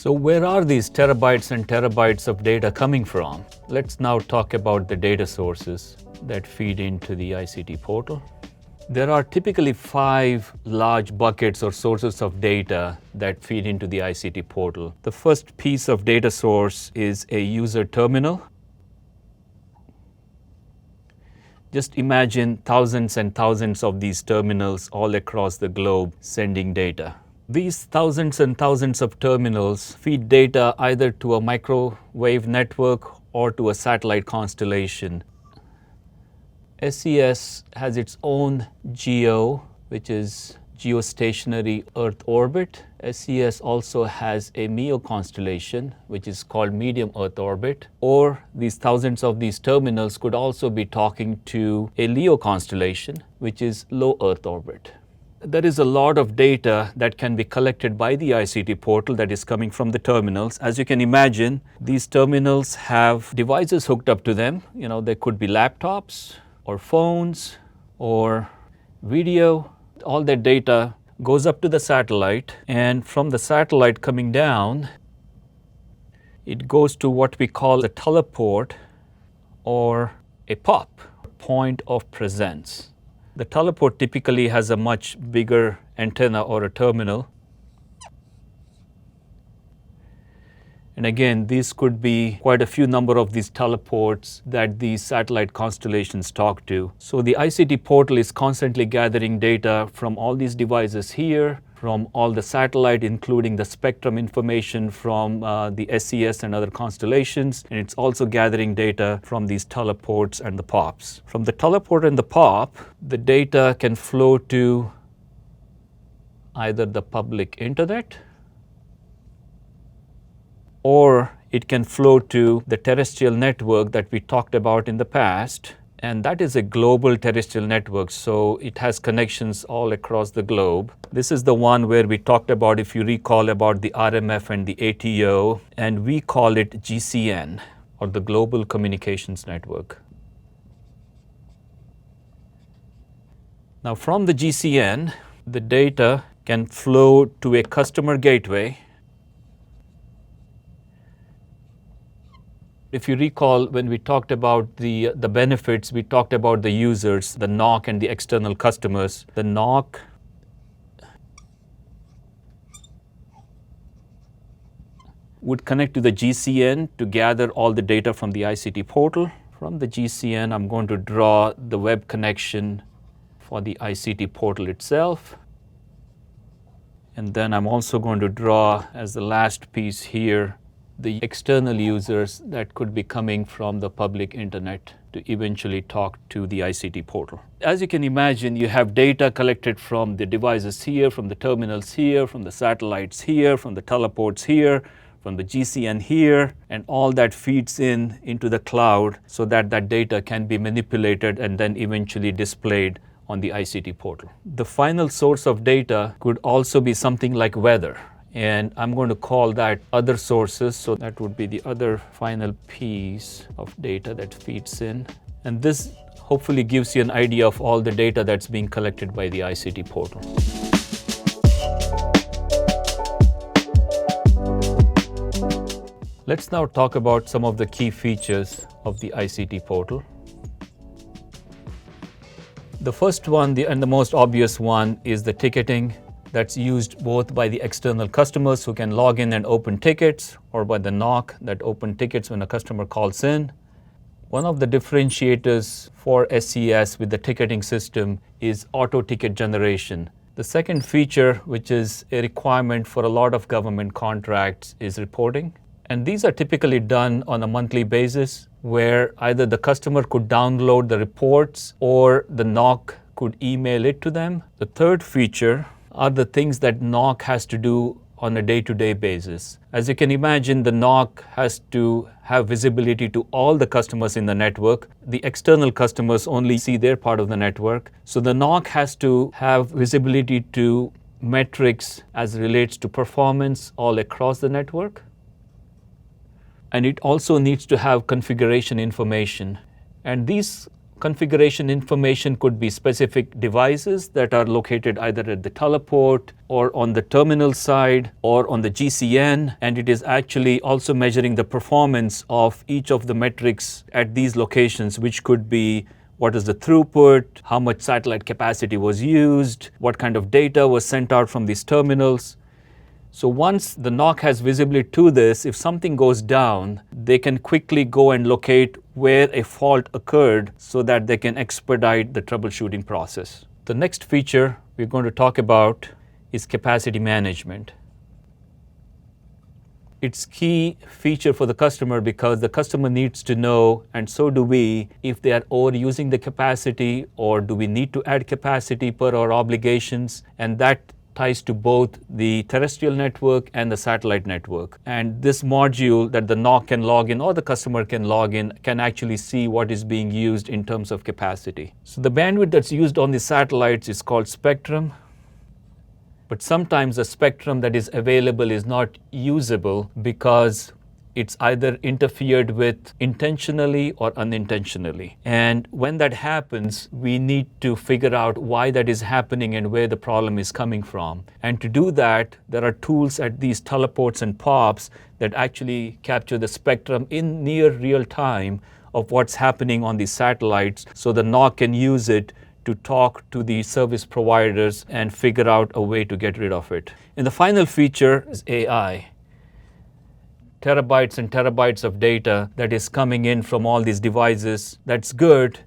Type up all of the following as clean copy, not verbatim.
So where are these terabytes and terabytes of data coming from? Let's now talk about the data sources that feed into the ICT portal. There are typically 5 large buckets or sources of data that feed into the ICT portal. The first piece of data source is a user terminal. Just imagine thousands and thousands of these terminals all across the globe sending data. These thousands and thousands of terminals feed data either to a microwave network or to a satellite constellation. SES has its own GEO, which is geostationary Earth orbit. SES also has a MEO constellation, which is called medium Earth orbit. Or these thousands of these terminals could also be talking to a LEO constellation, which is low Earth orbit. There is a lot of data that can be collected by the ICT portal that is coming from the terminals. As you can imagine, these terminals have devices hooked up to them. They could be laptops or phones or video. All that data goes up to the satellite, and from the satellite coming down, it goes to what we call a teleport or a POP, point of presence. The teleport typically has a much bigger antenna or a terminal. And again, these could be quite a few number of these teleports that these satellite constellations talk to. So the ICT portal is constantly gathering data from all these devices here, from all the satellite, including the spectrum information from the SES and other constellations. And it's also gathering data from these teleports and the POPs. From the teleport and the POP, the data can flow to either the public internet, or it can flow to the terrestrial network that we talked about in the past. And that is a global terrestrial network, so it has connections all across the globe. This is the one where we talked about, if you recall, about the RMF and the ATO, and we call it GCN, or the Global Communications Network. Now from the GCN, the data can flow to a customer gateway. If you recall, when we talked about the benefits, we talked about the users, the NOC and the external customers. The NOC would connect to the GCN to gather all the data from the ICT portal. From the GCN, I'm going to draw the web connection for the ICT portal itself. And then I'm also going to draw, as the last piece here, the external users that could be coming from the public internet to eventually talk to the ICT portal. As you can imagine, you have data collected from the devices here, from the terminals here, from the satellites here, from the teleports here, from the GCN here, and all that feeds into the cloud so that that data can be manipulated and then eventually displayed on the ICT portal. The final source of data could also be something like weather. And I'm going to call that other sources. So that would be the other final piece of data that feeds in. And this hopefully gives you an idea of all the data that's being collected by the ICT portal. Let's now talk about some of the key features of the ICT portal. The first one, and the most obvious one, is the ticketing. That's used both by the external customers who can log in and open tickets, or by the NOC that open tickets when a customer calls in. One of the differentiators for SES with the ticketing system is auto ticket generation. The second feature, which is a requirement for a lot of government contracts, is reporting. And these are typically done on a monthly basis, where either the customer could download the reports or the NOC could email it to them. The third feature are the things that NOC has to do on a day-to-day basis. As you can imagine, the NOC has to have visibility to all the customers in the network. The external customers only see their part of the network. So the NOC has to have visibility to metrics as relates to performance all across the network. And it also needs to have configuration information. And these Configuration information could be specific devices that are located either at the teleport or on the terminal side or on the GCN, and it is actually also measuring the performance of each of the metrics at these locations, which could be what is the throughput, how much satellite capacity was used, what kind of data was sent out from these terminals. So once the NOC has visibility to this, if something goes down, they can quickly go and locate where a fault occurred so that they can expedite the troubleshooting process. The next feature we're going to talk about is capacity management. It's key feature for the customer because the customer needs to know, and so do we, if they are overusing the capacity or do we need to add capacity per our obligations, and that ties to both the terrestrial network and the satellite network. And this module that the NOC can log in or the customer can log in can actually see what is being used in terms of capacity. So the bandwidth that's used on the satellites is called spectrum. But sometimes the spectrum that is available is not usable because it's either interfered with intentionally or unintentionally. And when that happens, we need to figure out why that is happening and where the problem is coming from. And to do that, there are tools at these teleports and POPs that actually capture the spectrum in near real time of what's happening on these satellites, so the NOC can use it to talk to the service providers and figure out a way to get rid of it. And the final feature is AI. Terabytes and terabytes of data that is coming in from all these devices. That's good.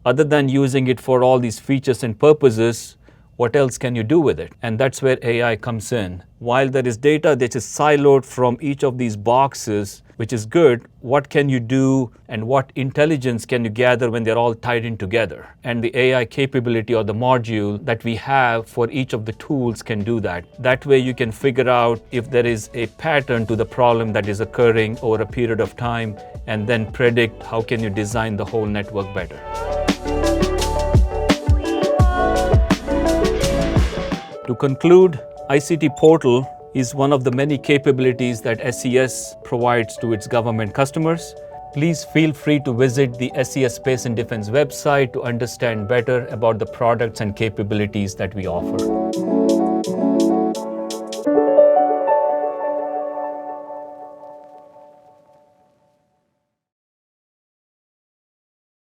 Other than using it for all these features and purposes, what else can you do with it? And that's where AI comes in. While there is data that is siloed from each of these boxes, which is good, what can you do and what intelligence can you gather when they're all tied in together? And the AI capability or the module that we have for each of the tools can do that. That way you can figure out if there is a pattern to the problem that is occurring over a period of time, and then predict how can you design the whole network better. To conclude, ICT Portal is one of the many capabilities that SES provides to its government customers. Please feel free to visit the SES Space and Defense website to understand better about the products and capabilities that we offer.